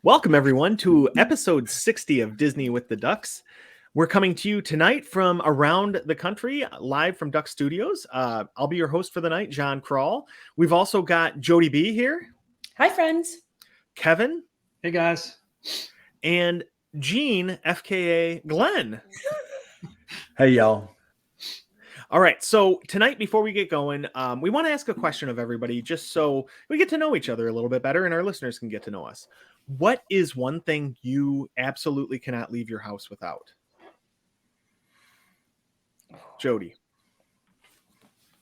Welcome, everyone, to episode 60 of Disney with the Ducks. We're coming to you tonight from around the country, live from Duck Studios. I'll be your host for the night, John Kral. We've also got Jody B here. Hi, friends. Kevin. Hey, guys. And Gene, FKA Glenn. Hey, y'all. All right, so tonight, before we get going, we want to ask a question of everybody just so we get to know each other a little bit better and our listeners can get to know us. What is one thing you absolutely cannot leave your house without? Jody.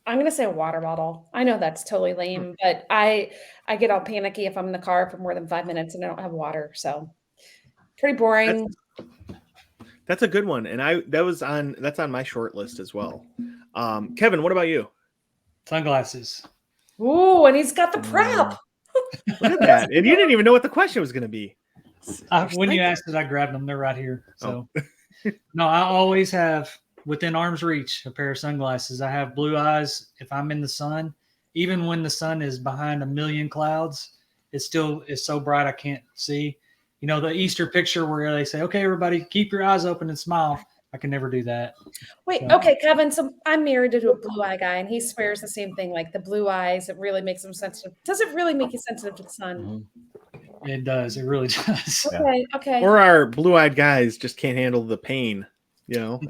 I'm going to say a water bottle. I know that's totally lame, but I get all panicky if I'm in the car for more than 5 minutes and I don't have water. So pretty boring. That's a good one. And that's on my short list as well. Kevin, what about you? Sunglasses. Ooh, and he's got the prep. Look at that. And you didn't even know what the question was going to be. When you asked it, I grabbed them. They're right here. So, No, I always have within arm's reach a pair of sunglasses. I have blue eyes. If I'm in the sun, even when the sun is behind a million clouds, it still is so bright I can't see. You know, the Easter picture where they say, okay, everybody, keep your eyes open and smile. I can never do that. Wait, okay, Kevin. So I'm married to a blue eye guy, and he swears the same thing. Like the blue eyes, it really makes him sensitive. Does it really make you sensitive to the sun? It does. It really does. Okay. Or our blue-eyed guys just can't handle the pain,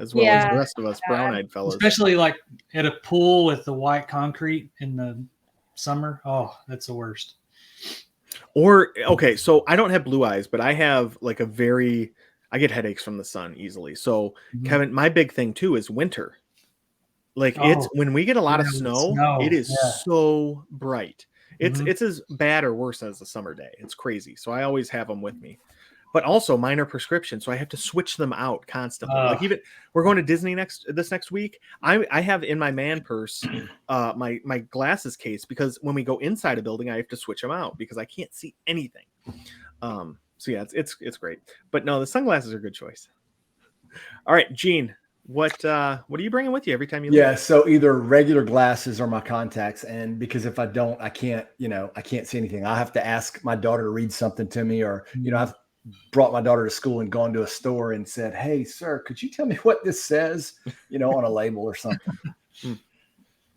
as well as the rest of us brown-eyed fellas. Especially like at a pool with the white concrete in the summer. Oh, that's the worst. Or, okay, so I don't have blue eyes, but I have like I get headaches from the sun easily. So, Kevin, my big thing too is winter. Like it's when we get a lot of snow, it is so bright. It's as bad or worse as a summer day. It's crazy. So I always have them with me. But also mine are prescription, so I have to switch them out constantly. Like even we're going to Disney this next week. I have in my man purse my glasses case because when we go inside a building, I have to switch them out because I can't see anything. So yeah, it's great. But no, the sunglasses are a good choice. All right, Gene, what are you bringing with you every time you leave? Yeah, so either regular glasses or my contacts, and because if I don't, I can't see anything. I have to ask my daughter to read something to me, or I've brought my daughter to school and gone to a store and said, "Hey, sir, could you tell me what this says?" On a label or something.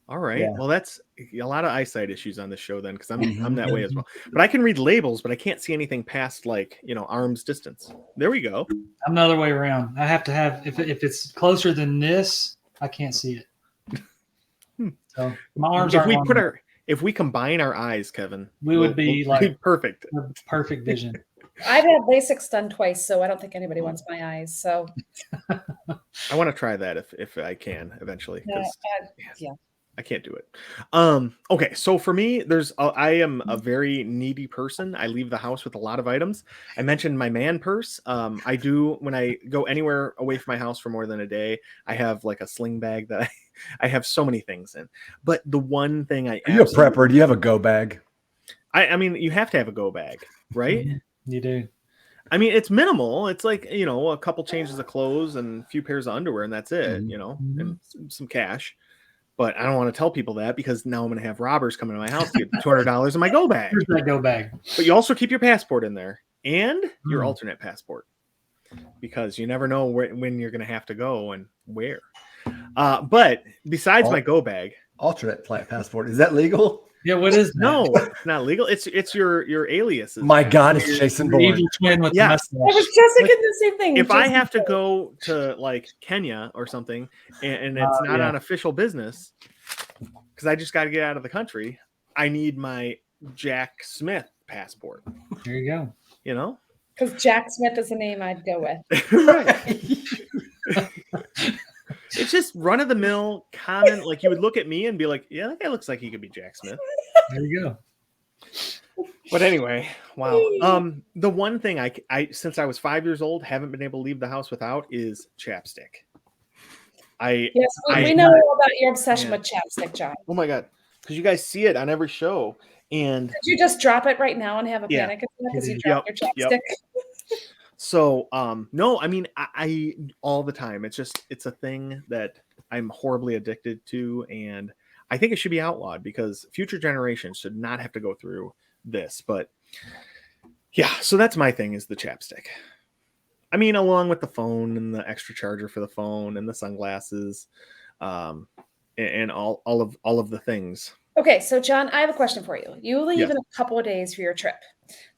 All right. Yeah. Well, that's a lot of eyesight issues on this show then, because I'm that way as well. But I can read labels, but I can't see anything past arm's distance. There we go. I'm the other way around. I have to have if it's closer than this, I can't see it. So my arms if we combine our eyes, Kevin, we'll be perfect. Perfect vision. I've had LASIK done twice, so I don't think anybody wants my eyes. So I want to try that if I can eventually. Yeah. I can't do it. Okay, so for me, I am a very needy person. I leave the house with a lot of items. I mentioned my man purse. I do when I go anywhere away from my house for more than a day. I have like a sling bag that I have so many things in. But the one thing are you a prepper? Do you have a go bag? I mean, you have to have a go bag, right? You do. I mean, it's minimal. It's like a couple changes of clothes and a few pairs of underwear, and that's it. And some cash. But I don't want to tell people that because now I'm going to have robbers coming to my house to get $200 in my go bag. Here's my go bag. But you also keep your passport in there and your alternate passport because you never know when you're going to have to go and where. But besides my go bag, alternate passport, is that legal? Yeah, what is that? No, it's not legal. It's your alias. My God, it's Jason Bourne. Evil twin with the mustache. I was just thinking the same thing. If I have to go to like Kenya or something and it's not on official business because I just got to get out of the country, I need my Jack Smith passport. There you go. Because Jack Smith is a name I'd go with. Right. It's just run of the mill common. Like you would look at me and be like, yeah, that guy looks like he could be Jack Smith. There you go. But anyway, wow. The one thing I since I was 5 years old haven't been able to leave the house without is chapstick. We know about your obsession with chapstick, John. Oh my God. Because you guys see it on every show. And could you just drop it right now and have a panic attack because you dropped your chapstick? So, no, I mean, I all the time, it's a thing that I'm horribly addicted to. And I think it should be outlawed because future generations should not have to go through this. But Yeah, so that's my thing is the chapstick. I mean, along with the phone and the extra charger for the phone and the sunglasses, and all of the things. Okay, so John, I have a question for you. You leave Yes. in a couple of days for your trip.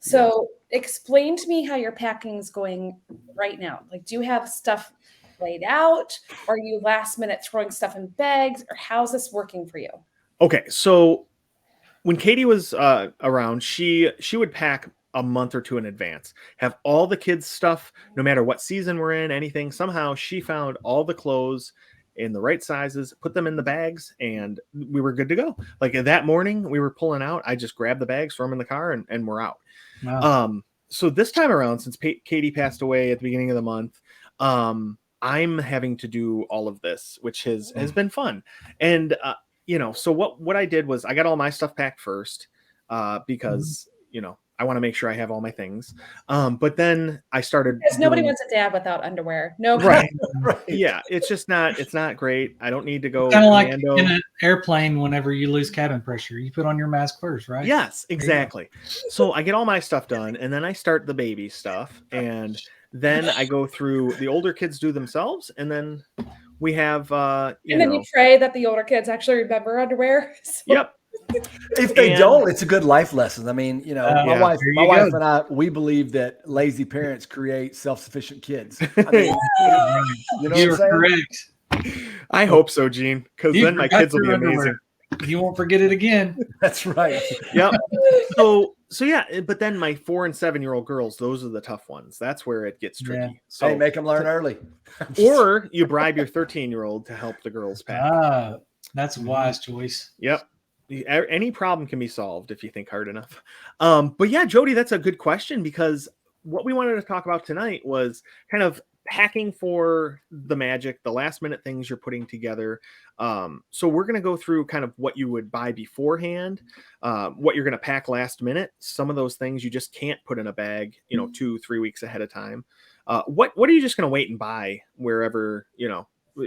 So explain to me how your packing is going right now. Like, do you have stuff laid out? Are you last minute throwing stuff in bags? Or how's this working for you? Okay, so when Katie was around, she would pack a month or two in advance, have all the kids' stuff, no matter what season we're in, anything. Somehow she found all the clothes in the right sizes, put them in the bags, and we were good to go. Like that morning, we were pulling out. I just grabbed the bags, throw them in the car, and we're out. Wow. So this time around, since Katie passed away at the beginning of the month, I'm having to do all of this, which has been fun. And so what I did was I got all my stuff packed first, because I want to make sure I have all my things. But then I started Because nobody wants a dad without underwear. No, right. Right. Yeah, it's not great. I don't need to go Kind of like commando. in an airplane, whenever you lose cabin pressure, you put on your mask first, right? Yes, exactly. So I get all my stuff done, and then I start the baby stuff, and then I go through the older kids do themselves, and then we have and then you pray that the older kids actually remember underwear. So- Yep. If they And- don't, it's a good life lesson. I mean, my Yeah, wife, there my you wife go. and I, we believe that lazy parents create self-sufficient kids. I mean, you know what You're I'm saying? correct. I hope so, Gene, because You then my forgot kids will be your amazing. underwear. You won't forget it again. That's right. Yep. So yeah, but then my 4 and 7-year-old girls, those are the tough ones. That's where it gets tricky. Yeah. So Hey, make them learn early. or you bribe your 13-year-old to help the girls pack. That's a wise choice. Yep. Any problem can be solved if you think hard enough. But yeah, Jody, that's a good question, because what we wanted to talk about tonight was kind of packing for the magic, the last minute things you're putting together. So we're going to go through kind of what you would buy beforehand, what you're going to pack last minute. Some of those things you just can't put in a bag, 2-3 weeks ahead of time. What are you just going to wait and buy wherever,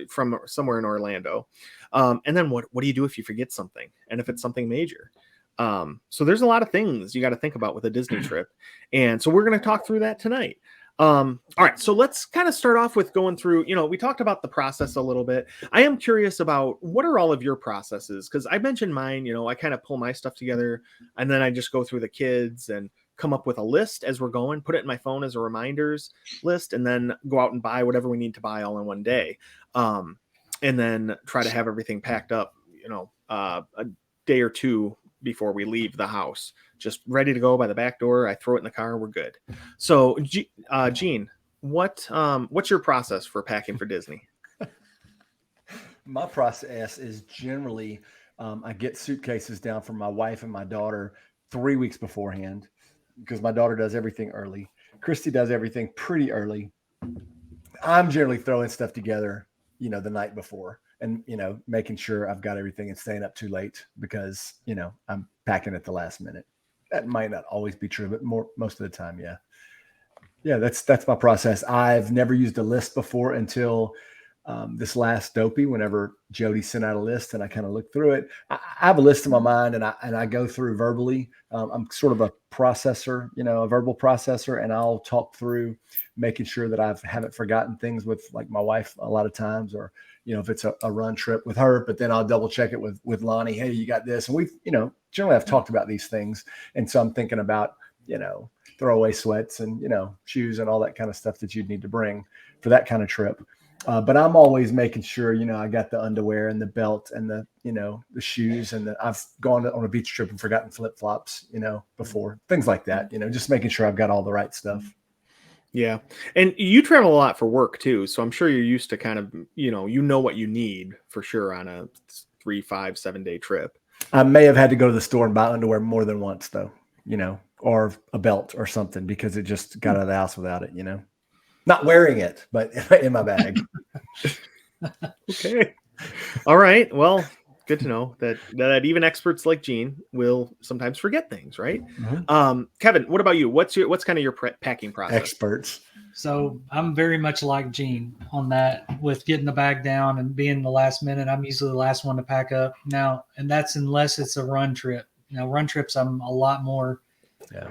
from somewhere in Orlando? And then what do you do if you forget something? And if it's something major? So there's a lot of things you got to think about with a Disney trip. And so we're going to talk through that tonight. All right, so let's kind of start off with going through, we talked about the process a little bit. I am curious about what are all of your processes? Because I mentioned mine, I kind of pull my stuff together and then I just go through the kids and come up with a list as we're going, put it in my phone as a reminders list, and then go out and buy whatever we need to buy all in one day. And then try to have everything packed up, a day or two before we leave the house, just ready to go by the back door. I throw it in the car. We're good. So, Gene, what's your process for packing for Disney? My process is generally, I get suitcases down for my wife and my daughter 3 weeks beforehand, because my daughter does everything early. Christy does everything pretty early. I'm generally throwing stuff together, the night before, and, making sure I've got everything and staying up too late because, I'm packing at the last minute. That might not always be true, but most of the time. Yeah. Yeah. That's my process. I've never used a list before until this last Dopey, whenever Jody sent out a list and I kind of looked through it. I have a list in my mind and I go through verbally. I'm sort of a processor, a verbal processor, and I'll talk through making sure that I haven't forgotten things with like my wife a lot of times, or, if it's a run trip with her, but then I'll double check it with Lonnie. Hey, you got this. And we've, generally I've talked about these things. And so I'm thinking about, throwaway sweats and, shoes and all that kind of stuff that you'd need to bring for that kind of trip. But I'm always making sure, I got the underwear and the belt and the, the shoes, and I've gone on a beach trip and forgotten flip-flops, before, things like that, just making sure I've got all the right stuff. Yeah. And you travel a lot for work too. So I'm sure you're used to kind of, what you need for sure on a 3, 5, 7-day trip. I may have had to go to the store and buy underwear more than once though, or a belt or something, because it just got out of the house without it, not wearing it, but in my bag. Okay. All right. Well, good to know that even experts like Gene will sometimes forget things, right? Mm-hmm. Kevin, what about you? What's kind of your packing process? Experts. So I'm very much like Gene on that, with getting the bag down and being the last minute. I'm usually the last one to pack up now, and that's unless it's a run trip. Run trips, I'm a lot more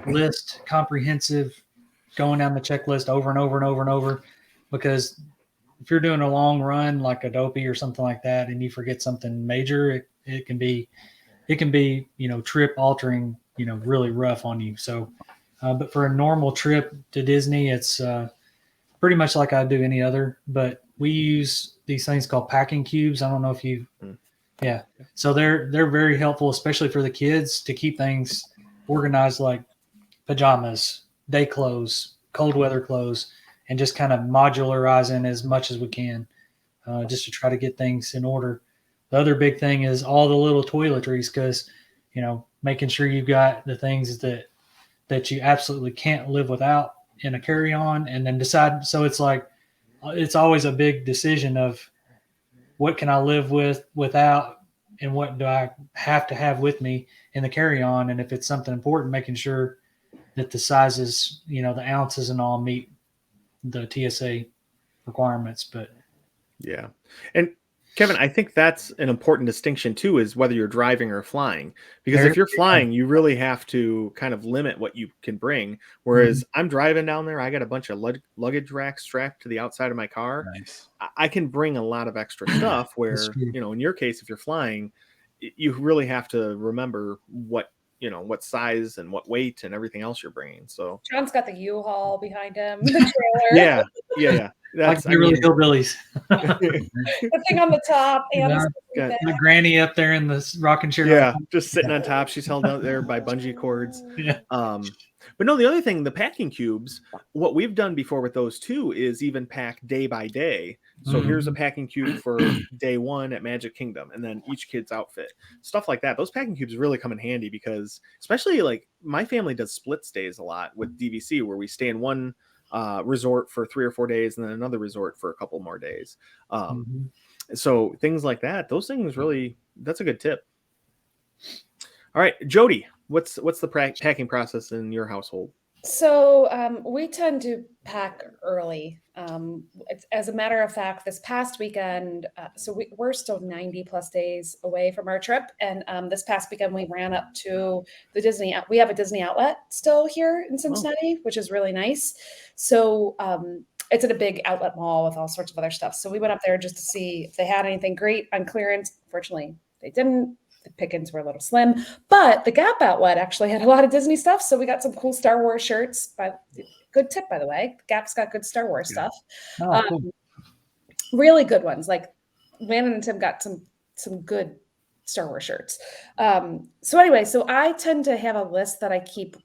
list, comprehensive, going down the checklist over and over and over and over. Because if you're doing a long run like a Dopey or something like that, and you forget something major, it can be, trip altering, really rough on you. So, but for a normal trip to Disney, it's pretty much like I do any other, but we use these things called packing cubes. I don't know if you, yeah. So they're very helpful, especially for the kids, to keep things organized, like pajamas, day clothes, cold weather clothes, and just kind of modularizing as much as we can, just to try to get things in order. The other big thing is all the little toiletries, because, making sure you've got the things that you absolutely can't live without in a carry-on, and then decide. So it's like, it's always a big decision of what can I live without, and what do I have to have with me in the carry-on. And if it's something important, making sure that the sizes, the ounces and all meet the TSA requirements. But yeah. And Kevin, I think that's an important distinction too, is whether you're driving or flying, because if you're flying, you really have to kind of limit what you can bring. Whereas I'm driving down there, I got a bunch of luggage racks strapped to the outside of my car. Nice. I can bring a lot of extra stuff where, in your case, if you're flying, you really have to remember what size and what weight and everything else you're bringing. So John's got the U-Haul behind him, the trailer. Yeah. That's like really hillbillies. The thing on the top and the granny up there in the rocking chair. Yeah, just sitting on top. She's held out there by bungee cords. Yeah. But no, the other thing, the packing cubes, what we've done before with those too is even pack day by day. So here's a packing cube for day 1 at Magic Kingdom, and then each kid's outfit, stuff like that. Those packing cubes really come in handy, because especially like my family does split stays a lot with DVC, where we stay in one resort for 3 or 4 days and then another resort for a couple more days. So things like that, those things really, that's a good tip. All right, Jody, what's the packing process in your household? So we tend to pack early. As a matter of fact, this past weekend, so we're still 90 plus days away from our trip. And this past weekend, we ran up to the Disney. We have a Disney outlet still here in Cincinnati, which is really nice. So it's at a big outlet mall with all sorts of other stuff. So we went up there just to see if they had anything great on clearance. Fortunately, they didn't. The pickings were a little slim, but the Gap outlet actually had a lot of Disney stuff. So we got some cool Star Wars shirts. Good tip, by the way. Gap's got good Star Wars stuff. Oh, cool. Really good ones. Like Landon and Tim got some good Star Wars shirts. So anyway, so I tend to have a list that I keep,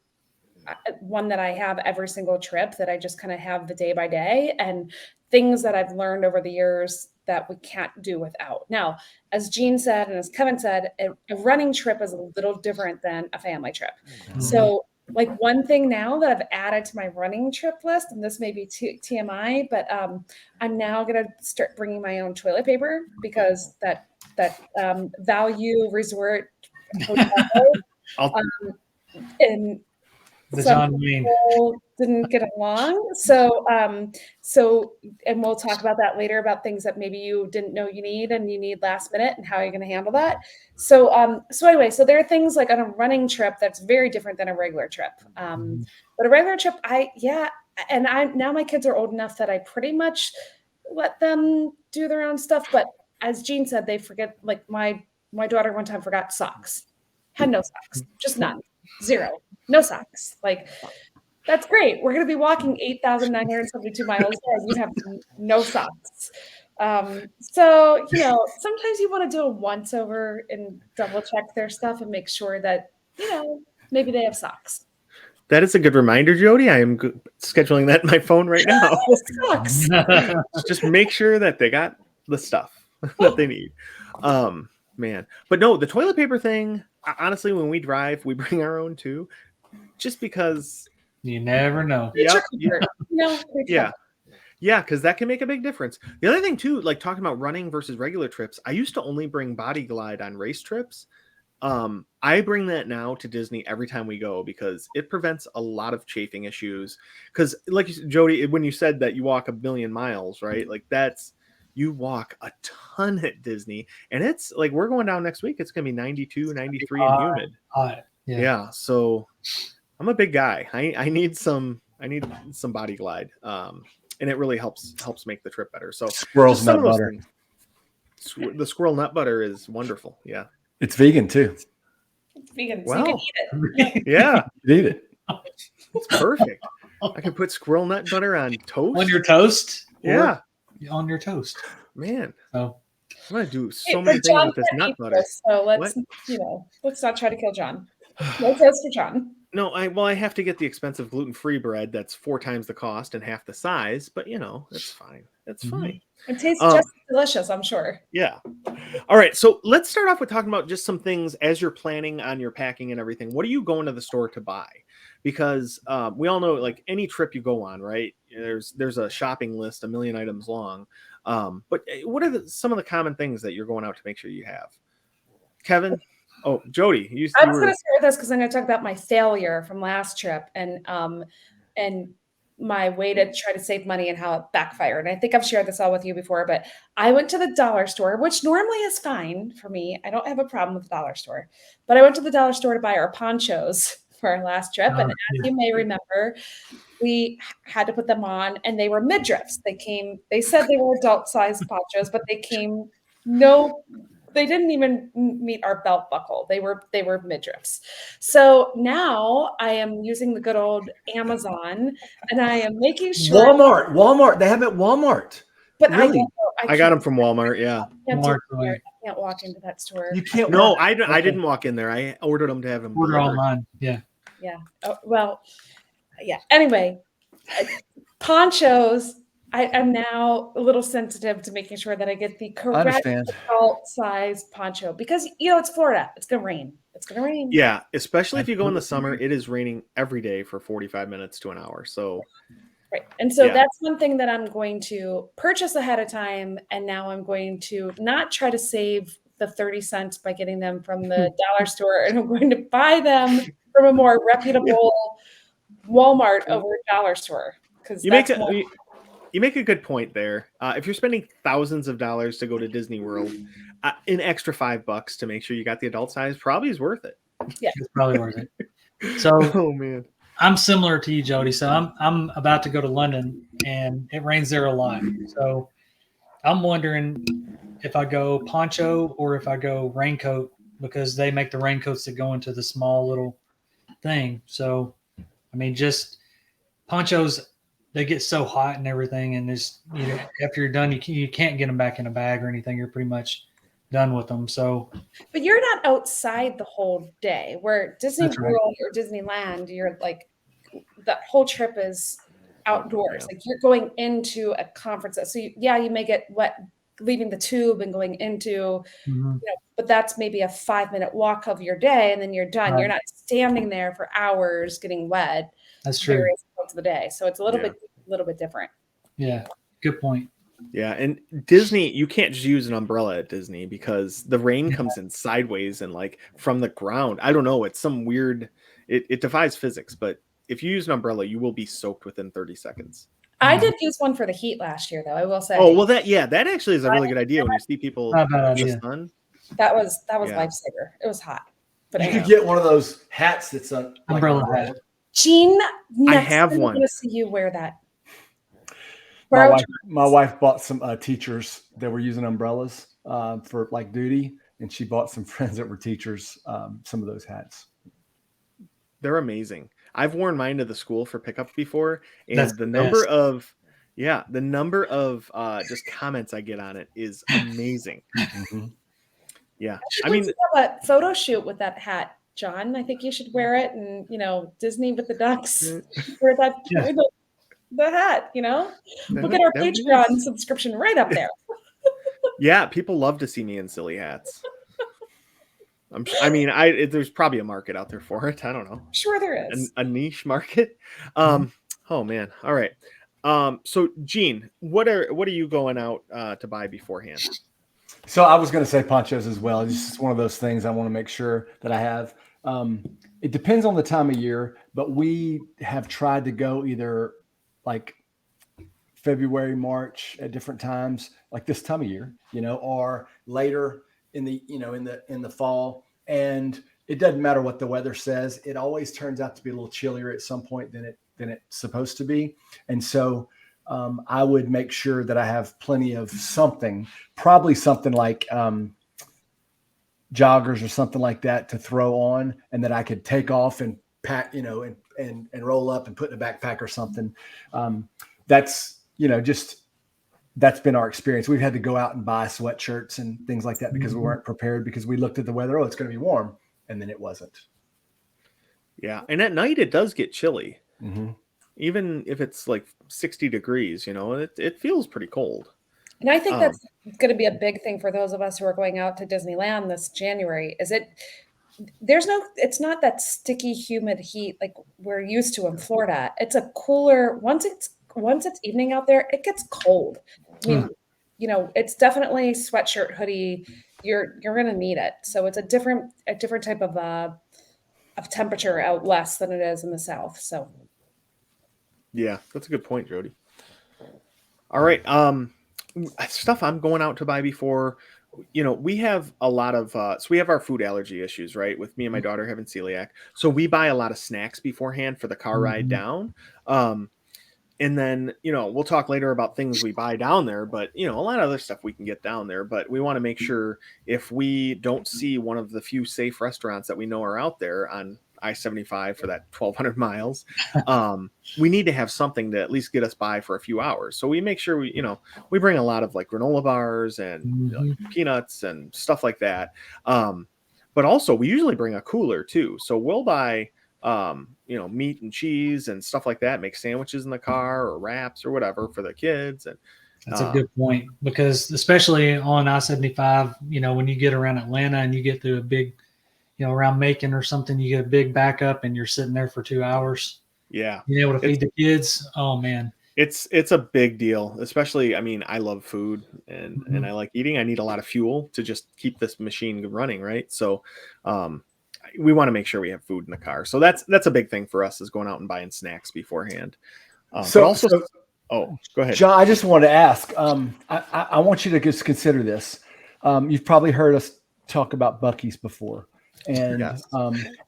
one that I have every single trip, that I just kind of have the day by day, and things that I've learned over the years that we can't do without. Now, as Jean said, and as Kevin said, a running trip is a little different than a family trip. So like one thing now that I've added to my running trip list, and this may be TMI, but I'm now going to start bringing my own toilet paper, because that Value Resort hotel, and some people didn't get along. So, and we'll talk about that later, about things that maybe you didn't know you need and you need last minute, and how you're going to handle that. So anyway, so there are things like on a running trip that's very different than a regular trip. But a regular trip, now my kids are old enough that I pretty much let them do their own stuff. But as Jean said, they forget, like my daughter one time forgot socks, had no socks, just none, zero. No socks. Like, that's great. We're going to be walking 8,972 miles and you have no socks. So, sometimes you want to do a once over and double check their stuff and make sure that, maybe they have socks. That is a good reminder, Jody. I am scheduling that in my phone right now. Socks. Just make sure that they got the stuff that they need. Man. But no, the toilet paper thing, honestly, when we drive, we bring our own too. Just because you never know. Yeah, because that can make a big difference. The other thing too, like talking about running versus regular trips, I used to only bring Body Glide on race trips. I bring that now to Disney every time we go, because it prevents a lot of chafing issues. Because like Jody, when you said that you walk 1 million miles, right? Like you walk a ton at Disney, and it's like, we're going down next week. It's going to be 92, 93 and humid. Yeah. So I'm a big guy. I need some Body Glide. And it really helps make the trip better. So Squirrel's just some nut of those butter. things. The squirrel nut butter is wonderful. Yeah. It's vegan too. It's vegan, so Well, you can eat it. Yeah. You eat it. It's perfect. I can put squirrel nut butter on toast. On your toast? Yeah. On your toast. Man. So I'm gonna do so Hey, many but things John with this can't nut eat butter. this, so let's let's not try to kill John. No toast for John. No, I have to get the expensive gluten-free bread that's 4 times the cost and half the size, but it's fine. It's fine. It tastes Um, just delicious, I'm sure. Yeah. All right. So let's start off with talking about just some things as you're planning on your packing and everything. What are you going to the store to buy? Because we all know, like any trip you go on, right? There's a shopping list, a million items long. But what are some of the common things that you're going out to make sure you have? Kevin? Oh, Jody, I was going to start with this because I'm going to talk about my failure from last trip and my way to try to save money and how it backfired. And I think I've shared this all with you before, but I went to the dollar store, which normally is fine for me. I don't have a problem with the dollar store, but I went to the dollar store to buy our ponchos for our last trip. And as you may remember, we had to put them on and they were midriffs. They said they were adult sized ponchos, but they didn't even meet our belt buckle. They were midriffs. So now I am using the good old Amazon and I am making sure Walmart. They have it at Walmart. But Really? I got them from Walmart. Yeah. I can't walk into that store. You can't. No, I didn't walk in there. I ordered them to have them order delivered. online. Yeah. Yeah. Oh, well, yeah. Anyway, ponchos. I'm now a little sensitive to making sure that I get the correct adult size poncho because it's Florida. It's gonna rain. Yeah, especially if you go in the summer, it is raining every day for 45 minutes to an hour. So right. And so that's one thing that I'm going to purchase ahead of time. And now I'm going to not try to save the 30 cents by getting them from the dollar store, and I'm going to buy them from a more reputable Walmart over a dollar store. Because you make a good point there. If you're spending thousands of dollars to go to Disney World, an extra $5 to make sure you got the adult size probably is worth it. Yeah, it's probably worth it. So, oh man, I'm similar to you, Jody. So I'm about to go to London, and it rains there a lot. So I'm wondering if I go poncho or if I go raincoat, because they make the raincoats that go into the small little thing. So, I mean, just ponchos. They get so hot and everything, and after you're done, you can't get them back in a bag or anything. You're pretty much done with them. So, but you're not outside the whole day. Where Disney World or Disneyland, you're like the whole trip is outdoors. Like you're going into a conference. So you may get wet leaving the tube and going into, but that's maybe a 5-minute walk of your day, and then you're done. Right. You're not standing there for hours getting wet. That's true. Of the day, so it's a little bit different. Yeah, good point. Yeah, and Disney, you can't just use an umbrella at Disney because the rain comes in sideways and like from the ground. I don't know. It's some weird. It defies physics. But if you use an umbrella, you will be soaked within 30 seconds. I did use one for the heat last year, though. I will say. Oh well, that actually is a really good idea when you see people in the sun. That was lifesaver. It was hot, but you could get one of those hats that's an umbrella hat. Gene, I have one. I'm going to see you wear that. My wife bought some teachers that were using umbrellas for like duty, and she bought some friends that were teachers some of those hats. They're amazing. I've worn mine to the school for pickup before, and the number of just comments I get on it is amazing. Yeah, I mean, have a photo shoot with that hat. John, I think you should wear it, and Disney with the ducks, wear that the hat. Look at our Patreon subscription right up there. Yeah, people love to see me in silly hats. There's probably a market out there for it. I don't know. Sure, there is a niche market. Oh man, all right. So Gene, what are you going out to buy beforehand? So I was going to say ponchos as well. It's just one of those things I want to make sure that I have. It depends on the time of year, but we have tried to go either like February, March at different times, like this time of year, or later in the fall. And it doesn't matter what the weather says. It always turns out to be a little chillier at some point than it's supposed to be. And so I would make sure that I have plenty of something, probably something like joggers or something like that to throw on, and that I could take off and pack, and roll up and put in a backpack or something. That's been our experience. We've had to go out and buy sweatshirts and things like that because we weren't prepared, because we looked at the weather. Oh, it's going to be warm. And then it wasn't. Yeah. And at night it does get chilly. Mm-hmm. Even if it's like 60 degrees, it feels pretty cold. And I think that's going to be a big thing for those of us who are going out to Disneyland this January. It's not that sticky, humid heat like we're used to in Florida. It's a cooler, once it's evening out there, it gets cold. I mean, it's definitely sweatshirt, hoodie. You're going to need it. So it's a different type of temperature out west than it is in the south. So. Yeah, that's a good point, Jody. All right. Stuff I'm going out to buy before, we have a lot of, so we have our food allergy issues, right? With me and my daughter having celiac. So we buy a lot of snacks beforehand for the car ride down. And then, we'll talk later about things we buy down there, but, a lot of other stuff we can get down there. But we want to make sure if we don't see one of the few safe restaurants that we know are out there on I-75 for that 1,200 miles, we need to have something to at least get us by for a few hours. So we make sure we bring a lot of like granola bars and peanuts and stuff like that. But also we usually bring a cooler too. So we'll buy meat and cheese and stuff like that, make sandwiches in the car or wraps or whatever for the kids. And that's a good point, because especially on I-75, when you get around Atlanta and you get through a big, around Macon or something, you get a big backup and you're sitting there for 2 hours. Yeah. Being able to feed the kids. Oh man. It's a big deal, especially, I love food and I like eating. I need a lot of fuel to just keep this machine running. Right. So, we want to make sure we have food in the car. So that's a big thing for us, is going out and buying snacks beforehand. Go ahead, John. I just wanted to ask. I want you to just consider this. You've probably heard us talk about Buc-ee's before, and yes.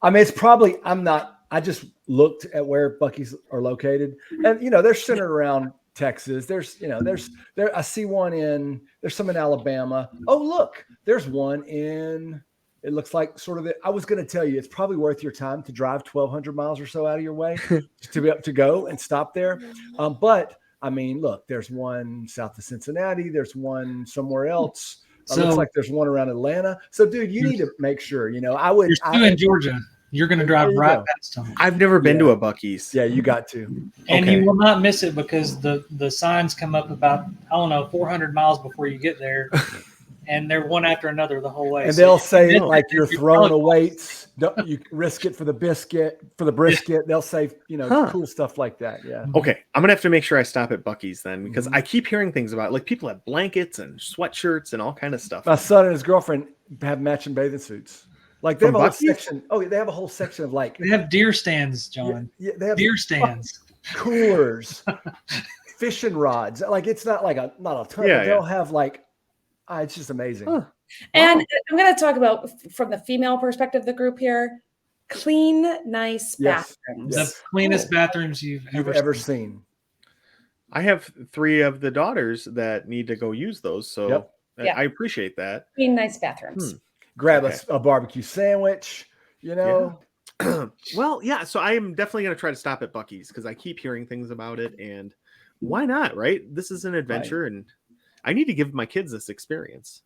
It's probably I just looked at where Buc-ee's are located, and they're centered around Texas. There's I see one there's some in Alabama. Oh, look, there's one in. It looks like I was going to tell you, it's probably worth your time to drive 1,200 miles or so out of your way to be up to go and stop there. But look, there's one south of Cincinnati. There's one somewhere else. Looks like there's one around Atlanta. So, dude, you need to make sure. You're still in Georgia. You're going to drive right past them. I've never been to a Buc-ee's. Yeah, you got to. And you will not miss it, because the signs come up about 400 miles before you get there. And they're one after another the whole way. And they'll say like you're throwing a weights. You risk it for the brisket. They'll say cool stuff like that. Yeah. Okay, I'm gonna have to make sure I stop at Buc-ee's then, because I keep hearing things about like people have blankets and sweatshirts and all kind of stuff. My son and his girlfriend have matching bathing suits. Like they have a whole section. Oh, they have a whole section of like they have deer stands, John. Yeah, they have deer stands, coolers, fishing rods. Like it's not like not a ton. But they'll have like. It's just amazing. Huh. And I'm going to talk about, from the female perspective of the group here, clean, nice bathrooms. The cleanest bathrooms you've ever seen. I have 3 of the daughters that need to go use those. So I appreciate that. Clean, nice bathrooms. Grab a barbecue sandwich, Well, yeah. So I am definitely going to try to stop at Buc-ee's, because I keep hearing things about it. And why not, right? This is an adventure, and I need to give my kids this experience.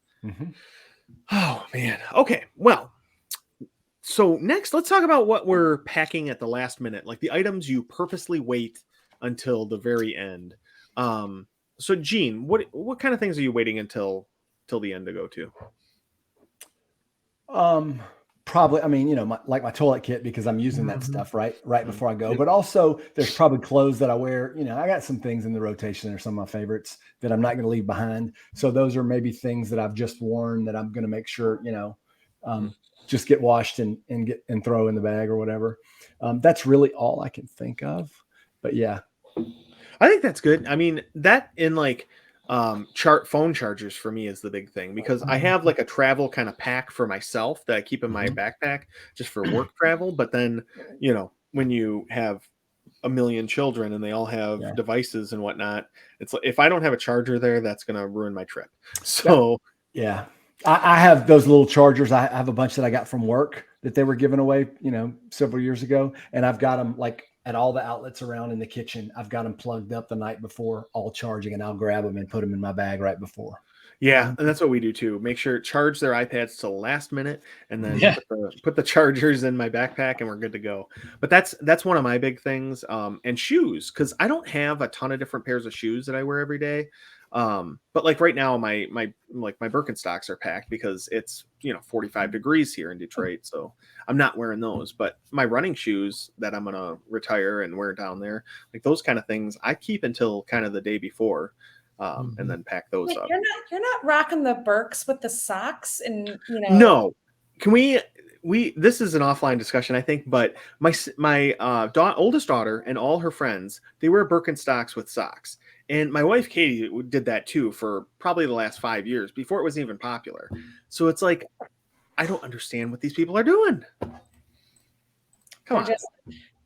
Oh, man. Okay. Well, so next, let's talk about what we're packing at the last minute, like the items you purposely wait until the very end. So, Gene, what kind of things are you waiting until the end to go to? Probably, my toilet kit, because I'm using that stuff right before I go. But also, there's probably clothes that I wear. I got some things in the rotation that are some of my favorites that I'm not going to leave behind. So those are maybe things that I've just worn that I'm going to make sure, just get washed and throw in the bag or whatever. That's really all I can think of. But yeah, I think that's good. That in phone chargers for me is the big thing, because I have like a travel kind of pack for myself that I keep in my backpack just for work travel. But then, when you have a million children and they all have devices and whatnot, it's like, if I don't have a charger there, that's going to ruin my trip. So yeah, I have those little chargers. I have a bunch that I got from work that they were giving away, several years ago. And I've got them like at all the outlets around in the kitchen. I've got them plugged up the night before, all charging, and I'll grab them and put them in my bag right before. Yeah, and that's what we do too. Make sure charge their iPads till the last minute, and then put the chargers in my backpack, and we're good to go. But that's one of my big things. And shoes, because I don't have a ton of different pairs of shoes that I wear every day. But like right now, my Birkenstocks are packed because it's 45 degrees here in Detroit, so I'm not wearing those. But my running shoes that I'm gonna retire and wear down there, like those kind of things, I keep until kind of the day before. And then pack those up. You're not rocking the Birks with the socks, and No, can we? This is an offline discussion, I think. But my oldest daughter and all her friends, they wear Birkenstocks with socks, and my wife Katie did that too for probably the last 5 years before it was even popular. So it's like, I don't understand what these people are doing. Come on, just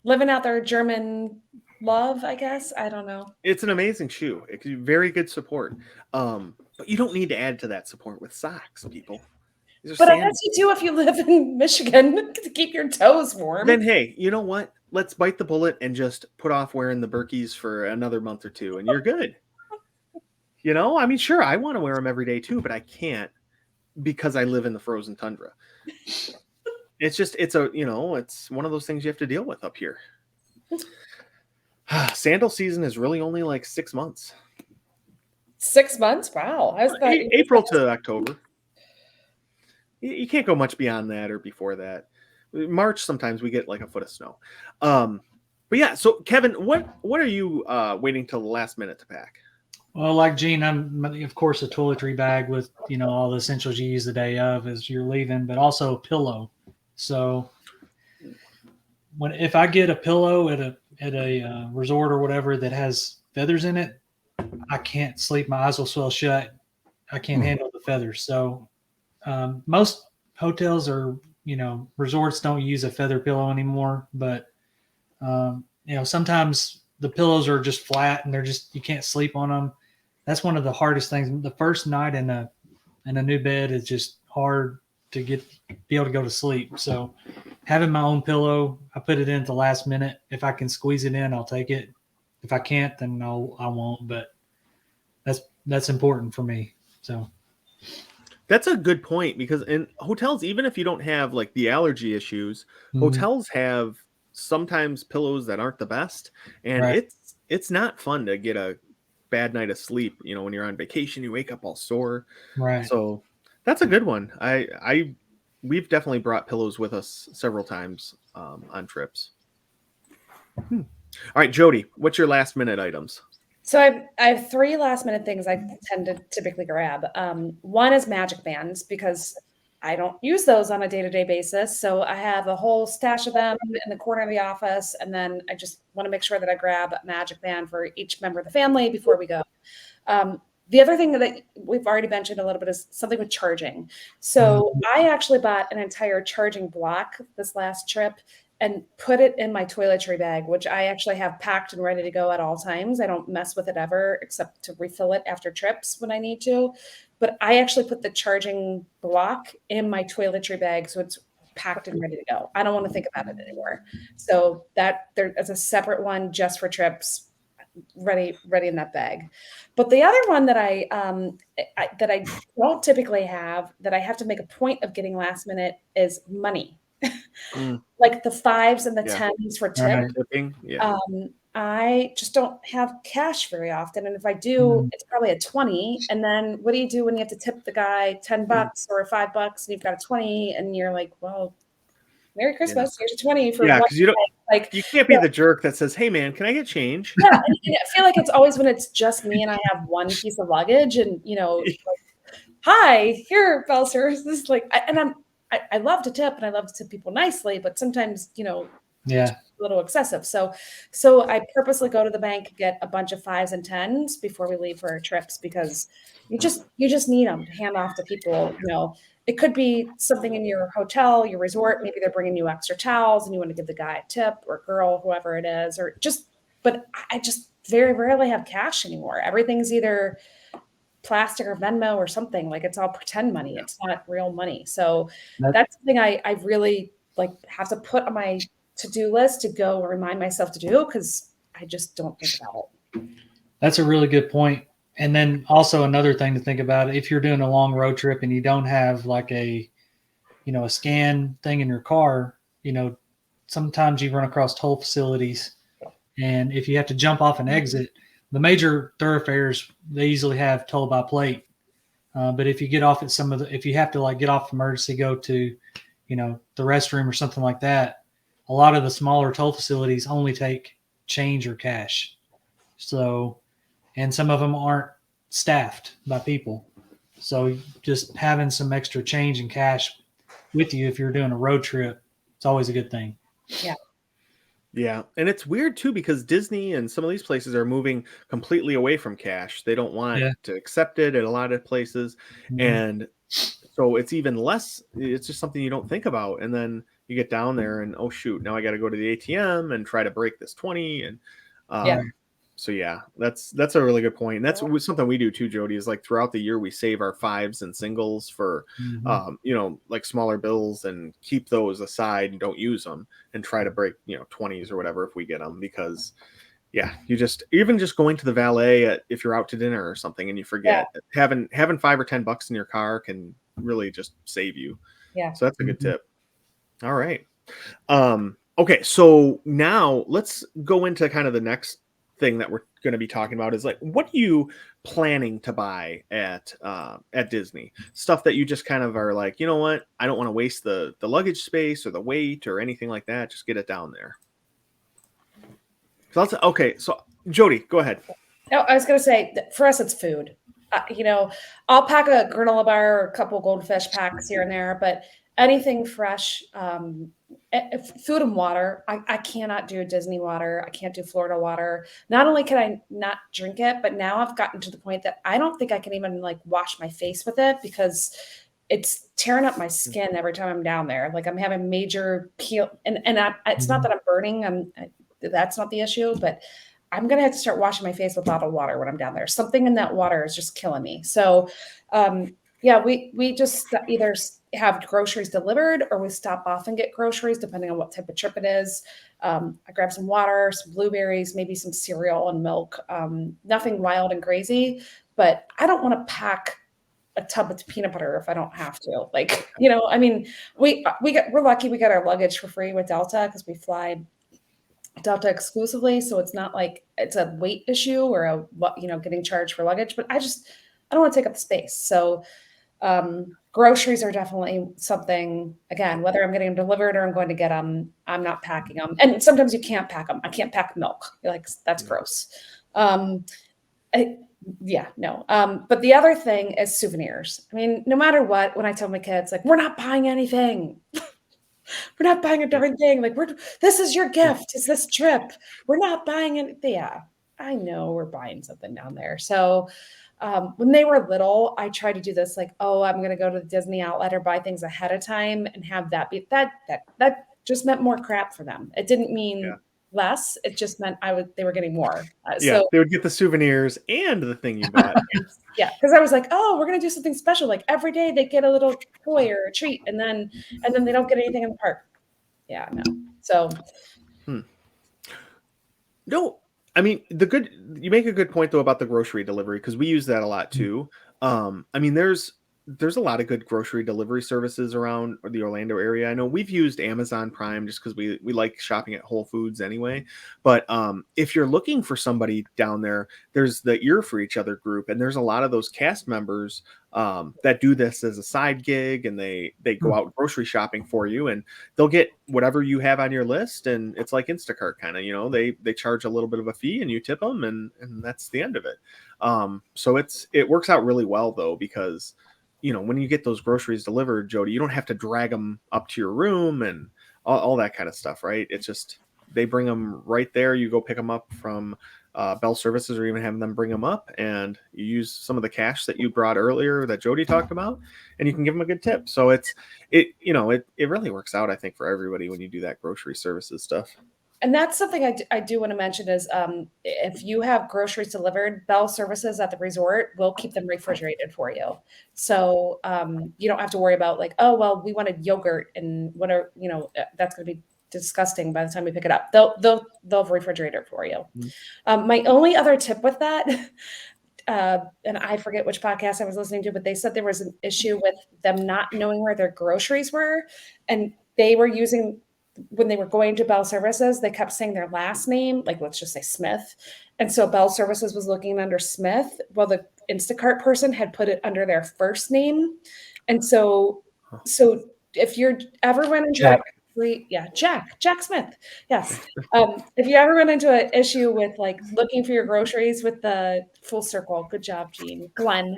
living out their German love, I guess. I don't know. It's an amazing shoe. It's very good support. But you don't need to add to that support with socks, people. But I guess you do if you live in Michigan to keep your toes warm. Then hey, you know what? Let's bite the bullet and just put off wearing the Birkies for another month or two, and you're good. I mean, sure, I want to wear them every day too, but I can't because I live in the frozen tundra. It's one of those things you have to deal with up here. Sandal season is really only like 6 months. 6 months? Wow. April to October. You can't go much beyond that or before that. March, sometimes we get like a foot of snow. But yeah, so Kevin, what are you waiting till the last minute to pack? Well, like Gene, I'm of course a toiletry bag with all the essentials you use the day of as you're leaving, but also a pillow. So if I get a pillow at a resort or whatever that has feathers in it, I can't sleep. My eyes will swell shut. I can't handle the feathers. So most hotels or resorts don't use a feather pillow anymore, but sometimes the pillows are just flat and you can't sleep on them. That's one of the hardest things. The first night in a new bed is just hard to be able to go to sleep. So having my own pillow, I put it in at the last minute. If I can squeeze it in, I'll take it. If I can't, then I won't. But that's important for me. So that's a good point, because in hotels, even if you don't have like the allergy issues, hotels have sometimes pillows that aren't the best, and it's not fun to get a bad night of sleep. When you're on vacation, you wake up all sore. Right. So that's a good one. We've definitely brought pillows with us several times on trips. All right, Jody, what's your last minute items? So I have 3 last minute things I tend to typically grab. One is magic bands, because I don't use those on a day-to-day basis. So I have a whole stash of them in the corner of the office. And then I just want to make sure that I grab a magic band for each member of the family before we go. The other thing that we've already mentioned a little bit is something with charging. So I actually bought an entire charging block this last trip and put it in my toiletry bag, which I actually have packed and ready to go at all times. I don't mess with it ever, except to refill it after trips when I need to. But I actually put the charging block in my toiletry bag, so it's packed and ready to go. I don't want to think about it anymore. So that there's a separate one just for trips, ready in that bag. But the other one that I don't typically have, that I have to make a point of getting last minute, is money. Like the 5s and the 10s for tip. Yeah. I just don't have cash very often, and if I do, it's probably a 20. And then what do you do when you have to tip the guy $10 or $5, and you've got a 20, and you're like, well, Merry Christmas. Here's a 20 for because you can't be the jerk that says, hey man, can I get change? Yeah, and I feel like it's always when it's just me and I have one piece of luggage, and like, hi, here, Belser. This is like, I love to tip, and I love to tip people nicely, but sometimes Yeah. A little excessive. So I purposely go to the bank, get a bunch of 5s and 10s before we leave for our trips, because you just need them to hand off to people. It could be something in your hotel, your resort. Maybe they're bringing you extra towels and you want to give the guy a tip, or girl, whoever it is, but I just very rarely have cash anymore. Everything's either plastic or Venmo or something. Like, it's all pretend money. It's not real money. So that's something I really have to put on my to-do list to go remind myself to do, because I just don't think about it. That's a really good point. And then also another thing to think about, if you're doing a long road trip and you don't have like a scan thing in your car, sometimes you run across toll facilities, and if you have to jump off an exit, the major thoroughfares, they easily have toll by plate. But if you get off at if you have to get off emergency, go to, the restroom or something like that, a lot of the smaller toll facilities only take change or cash. So, and some of them aren't staffed by people. So just having some extra change and cash with you if you're doing a road trip, it's always a good thing. Yeah. Yeah. And it's weird too, because Disney and some of these places are moving completely away from cash. They don't want to accept it at a lot of places. Mm-hmm. And so it's even less, it's just something you don't think about. And then you get down there and, oh shoot, now I got to go to the ATM and try to break this 20. And so yeah, that's a really good point. And that's something we do too, Jody, is throughout the year, we save our 5s and singles for, smaller bills, and keep those aside and don't use them, and try to break, 20s or whatever if we get them, because even just going to the valet if you're out to dinner or something and you forget, having $5 or $10 in your car can really just save you. Yeah. So that's a good tip. All right. Okay. So now let's go into kind of the next thing that we're going to be talking about, is what are you planning to buy at Disney? Stuff that you just kind of are like, you know what, I don't want to waste the luggage space or the weight or anything like that. Just get it down there. So okay. So Jody, go ahead. No, I was going to say, for us, it's food. I'll pack a granola bar or a couple goldfish packs here and there, but anything fresh, food and water. I cannot do Disney water. I can't do Florida water. Not only can I not drink it, but now I've gotten to the point that I don't think I can even wash my face with it, because it's tearing up my skin every time I'm down there. I'm having major peel, and it's not that I'm burning. That's not the issue, but I'm going to have to start washing my face with bottled water when I'm down there. Something in that water is just killing me. So, we just either have groceries delivered, or we stop off and get groceries depending on what type of trip it is. I grab some water, some blueberries, maybe some cereal and milk. Nothing wild and crazy, but I don't want to pack a tub of peanut butter if I don't have to. We're lucky we got our luggage for free with Delta, because we fly Delta exclusively. So it's not like it's a weight issue or getting charged for luggage, but I don't want to take up the space. So groceries are definitely something, again, whether I'm getting them delivered or I'm going to get them, I'm not packing them. And sometimes you can't pack them. I can't pack milk. That's gross. But the other thing is souvenirs. I mean, no matter what, when I tell my kids, we're not buying anything. We're not buying a darn thing. This is your gift. It's this trip. We're not buying anything. Yeah, I know we're buying something down there. So when they were little, I tried to do this, I'm going to go to the Disney outlet or buy things ahead of time and have that be that just meant more crap for them. It didn't mean less. It just meant they were getting more. So they would get the souvenirs and the thing you bought. Yeah, because I was like, oh, we're gonna do something special. Every day they get a little toy or a treat, and then they don't get anything in the park. Yeah, no. So no, I mean, you make a good point though about the grocery delivery, because we use that a lot too. There's a lot of good grocery delivery services around the Orlando area. I know we've used Amazon Prime just because we like shopping at Whole Foods anyway. But if you're looking for somebody down there, there's the Ear for Each Other group, and there's a lot of those cast members that do this as a side gig, and they go out grocery shopping for you, and they'll get whatever you have on your list, and it's like Instacart kind of, they charge a little bit of a fee and you tip them, and that's the end of it. So it works out really well though, because when you get those groceries delivered, Jody, you don't have to drag them up to your room, and all that kind of stuff, right? It's just they bring them right there. You go pick them up from Bell Services, or even having them bring them up, and you use some of the cash that you brought earlier that Jody talked about, and you can give them a good tip. So it really works out, I think, for everybody when you do that grocery services stuff. And that's something I do want to mention is if you have groceries delivered, Bell Services at the resort will keep them refrigerated for you. So you don't have to worry about like, oh, well, we wanted yogurt and whatever, that's going to be disgusting by the time we pick it up. They'll refrigerate it for you. Mm-hmm. My only other tip with that, and I forget which podcast I was listening to, but they said there was an issue with them not knowing where their groceries were. And they were using, when they were going to Bell Services, they kept saying their last name, like let's just say Smith. And so Bell Services was looking under Smith. Well, the Instacart person had put it under their first name. And so if you're ever run into Jack Smith. Yes. If you ever run into an issue with like looking for your groceries with the full circle, good job, Gene. Glenn.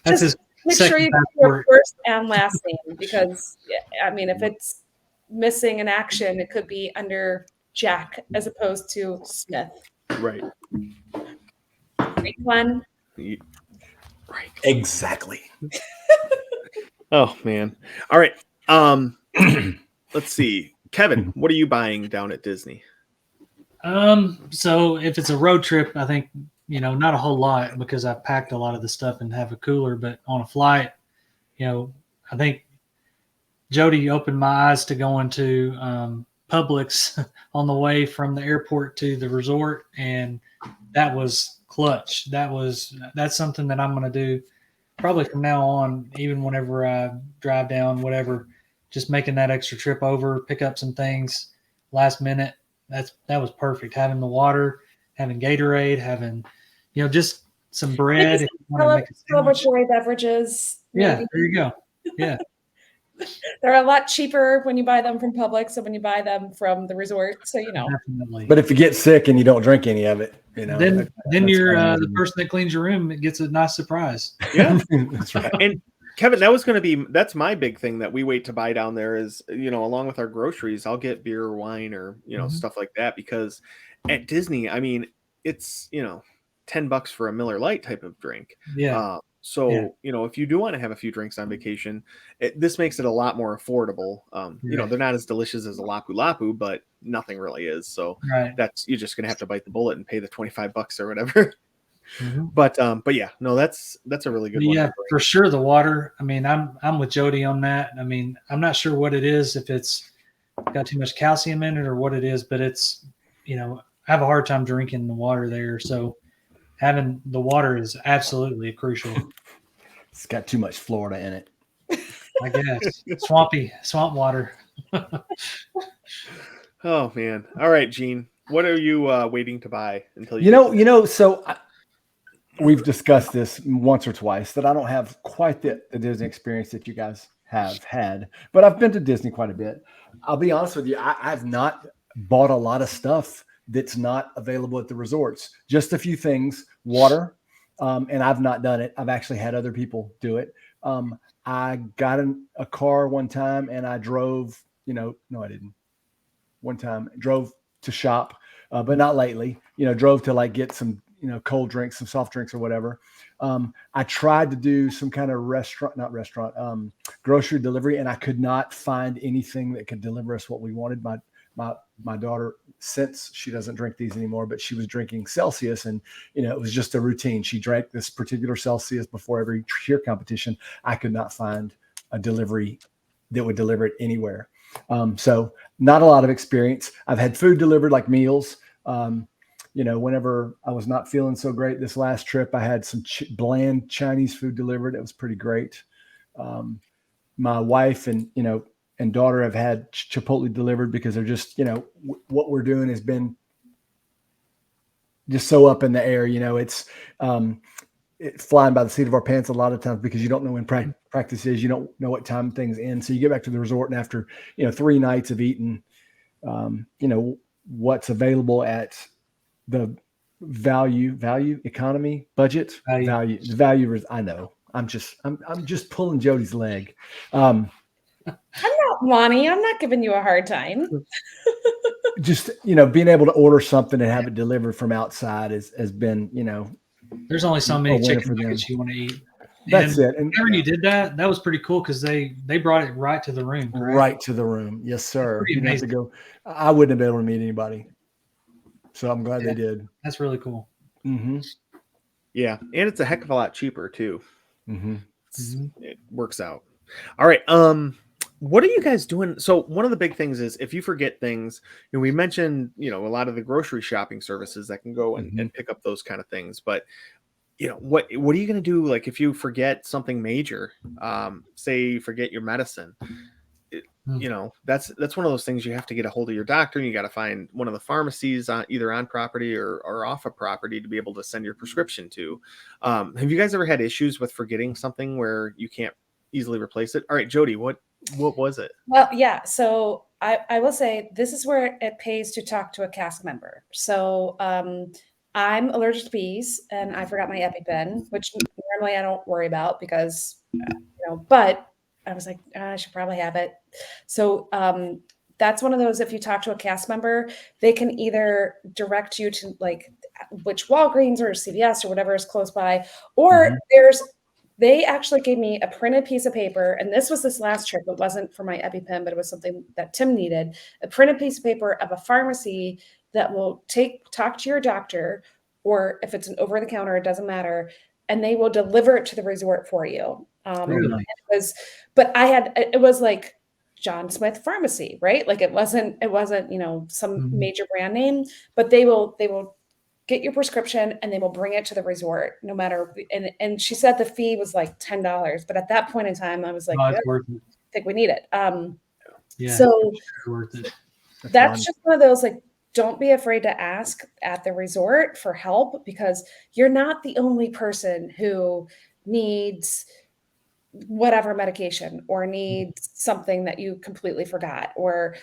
That's his make sure you get your first and last name, because I mean, if it's missing an action, it could be under Jack as opposed to Smith. Right. Right, Glenn? Right. Exactly. Oh man. All right. Let's see. Kevin, what are you buying down at Disney? So if it's a road trip, I think, not a whole lot, because I packed a lot of the stuff and have a cooler, but on a flight, I think Jody opened my eyes to going to Publix on the way from the airport to the resort. And that was clutch. That's something that I'm going to do probably from now on, even whenever I drive down, whatever, just making that extra trip over, pick up some things last minute. That was perfect. Having the water, having Gatorade, having, just some bread. Celebratory beverages. Yeah, maybe. there you go. Yeah. They're a lot cheaper when you buy them from Publix than when you buy them from the resort. So, Definitely. But if you get sick and you don't drink any of it, then you're the person that cleans your room. It gets a nice surprise. Yeah, that's right. And Kevin, that's my big thing that we wait to buy down there is, along with our groceries, I'll get beer or wine or, stuff like that, because at Disney, I mean, it's, $10 for a Miller Lite type of drink. Yeah. If you do want to have a few drinks on vacation, this makes it a lot more affordable. They're not as delicious as a Lapu Lapu, but nothing really is. So you're just going to have to bite the bullet and pay the $25 or whatever. Mm-hmm. But yeah, no, that's a really good one. Yeah, for sure. The water. I mean, I'm with Jody on that. I mean, I'm not sure what it is, if it's got too much calcium in it or what it is, but it's, I have a hard time drinking the water there. So having the water is absolutely crucial. It's got too much Florida in it, I guess. Swamp water. Oh man. All right, Gene, what are you waiting to buy until you so we've discussed this once or twice that I don't have quite the Disney experience that you guys have had, but I've been to Disney quite a bit. I'll be honest with you. I've not bought a lot of stuff that's not available at the resorts. Just a few things, water. And I've not done it. I've actually had other people do it. I got in a car one time and I drove, no, I didn't. One time drove to shop, but not lately, drove to like get some, cold drinks, some soft drinks or whatever. I tried to do some kind of grocery delivery, and I could not find anything that could deliver us what we wanted. My daughter, since she doesn't drink these anymore, but she was drinking Celsius, and it was just a routine. She drank this particular Celsius before every cheer competition. I could not find a delivery that would deliver it anywhere. So not a lot of experience. I've had food delivered, like meals. Whenever I was not feeling so great this last trip, I had some bland Chinese food delivered. It was pretty great. My wife and daughter have had Chipotle delivered, because they're just, what we're doing has been just so up in the air. It's flying by the seat of our pants a lot of times, because you don't know when practice is. You don't know what time things end. So you get back to the resort, and after, 3 nights of eating, what's available at the value economy budget value. I know I'm just pulling Jody's leg. I'm not, Lonnie. I'm not giving you a hard time. Just, being able to order something and have it delivered from outside has been, There's only so a many winner chicken for them. nuggets you want to eat. That's And it. And whenever you did that, that was pretty cool because they brought it right to the room. Correct? right to the room. Yes, sir. pretty You didn't have to amazing. go. I wouldn't have been able to meet anybody. So I'm glad Yeah. they did. That's really cool. Mm-hmm. Yeah, and it's a heck of a lot cheaper too. Mm-hmm. It works out. All right. What are you guys doing? So one of the big things is if you forget things, we mentioned, a lot of the grocery shopping services that can go and pick up those kind of things. But what are you going to do? Like if you forget something major, say you forget your medicine, that's one of those things you have to get a hold of your doctor, and you got to find one of the pharmacies either on property or off of property to be able to send your prescription to. Have you guys ever had issues with forgetting something where you can't easily replace it? All right, Jody, what was it? Well, yeah. So I will say this is where it pays to talk to a cast member. So I'm allergic to bees, and I forgot my EpiPen, which normally I don't worry about because but I was like, I should probably have it. So that's one of those. If you talk to a cast member, they can either direct you to like which Walgreens or CVS or whatever is close by, or they actually gave me a printed piece of paper, and this was this last trip. It wasn't for my EpiPen, but it was something that Tim needed. A printed piece of paper of a pharmacy that will talk to your doctor, or if it's an over-the-counter, it doesn't matter, and they will deliver it to the resort for you. Really? It was like John Smith Pharmacy, right? Like it wasn't some major brand name, but they will get your prescription and they will bring it to the resort no matter. And she said the fee was like $10, but at that point in time, I was like, it's worth it. I think we need it. Yeah, So it's worth it. that's just one of those, like, don't be afraid to ask at the resort for help because you're not the only person who needs whatever medication or needs something that you completely forgot or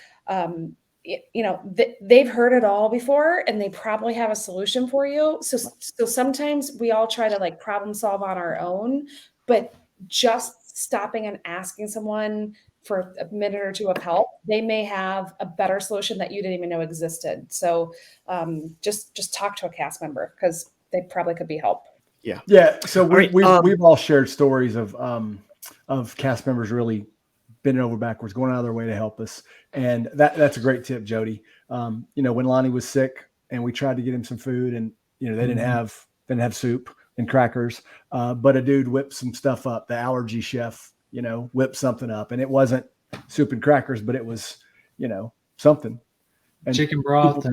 they've heard it all before and they probably have a solution for you. So sometimes we all try to like problem solve on our own, but just stopping and asking someone for a minute or two of help, they may have a better solution that you didn't even know existed. So just talk to a cast member because they probably could be help. Yeah. So we've all shared stories of cast members really bending over backwards, going out of their way to help us. And that's a great tip, Jody. When Lonnie was sick and we tried to get him some food and, they didn't have soup and crackers, but a dude whipped some stuff up. The allergy chef, whipped something up, and it wasn't soup and crackers, but it was, something. And chicken broth.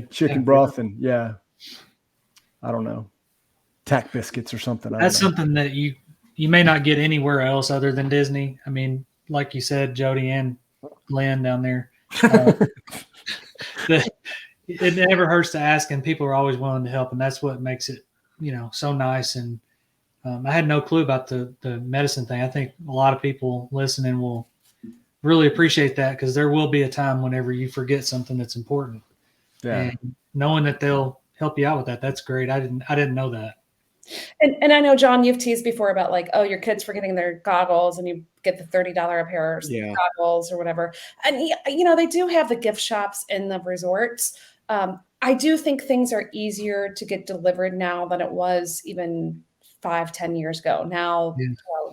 Chicken broth. And I don't know, tack biscuits or something. That's something that you may not get anywhere else other than Disney. I mean, like you said, Jody and Lynn down there, it never hurts to ask, and people are always willing to help, and that's what makes it, so nice. And I had no clue about the medicine thing. I think a lot of people listening will really appreciate that because there will be a time whenever you forget something that's important. Yeah. And knowing that they'll help you out with that, that's great. I didn't know that. And I know, John, you've teased before about like, oh, your kid's forgetting their goggles and you get the $30 a pair of goggles or whatever. And, they do have the gift shops in the resorts. I do think things are easier to get delivered now than it was even 5-10 years ago. Now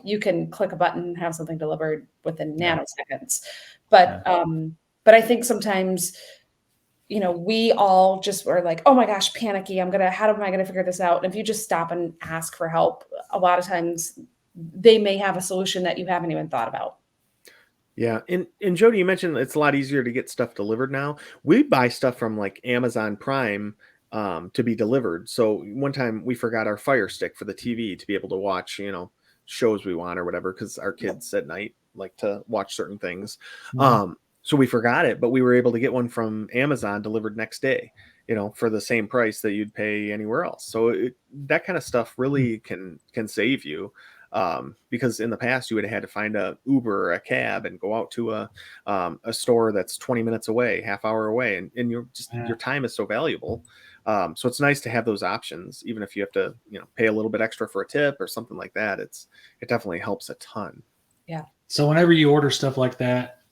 you can click a button and have something delivered within nanoseconds. But I think sometimes we all just were like, oh my gosh, panicky. How am I going to figure this out? And if you just stop and ask for help, a lot of times they may have a solution that you haven't even thought about. Yeah. And Jody, you mentioned it's a lot easier to get stuff delivered now. We buy stuff from like Amazon Prime to be delivered. So one time we forgot our Fire Stick for the TV to be able to watch, shows we want or whatever, because our kids at night like to watch certain things. So we forgot it, but we were able to get one from Amazon delivered next day, for the same price that you'd pay anywhere else. So that kind of stuff really can save you, because in the past you would have had to find a Uber or a cab and go out to a store that's 20 minutes away, half hour away, and your time is so valuable. So it's nice to have those options, even if you have to, pay a little bit extra for a tip or something like that. It definitely helps a ton. Yeah. So whenever you order stuff like that,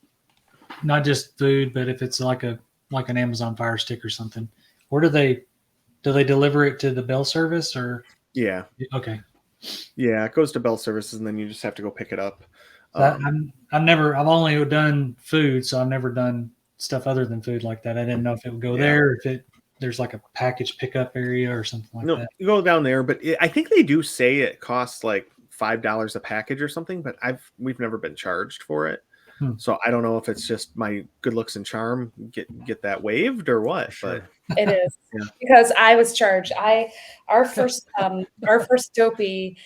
not just food, but if it's like an Amazon Fire Stick or something, where do they deliver it to the Bell service or? Yeah. Okay. Yeah, it goes to Bell Services, and then you just have to go pick it up. I've only done food, so I've never done stuff other than food like that. I didn't know if it would go there, if there's like a package pickup area or something like that. You go down there, but I think they do say it costs like $5 a package or something, but we've never been charged for it. So I don't know if it's just my good looks and charm get that waived or what. Sure. But It is because I was charged. Our first Dopey.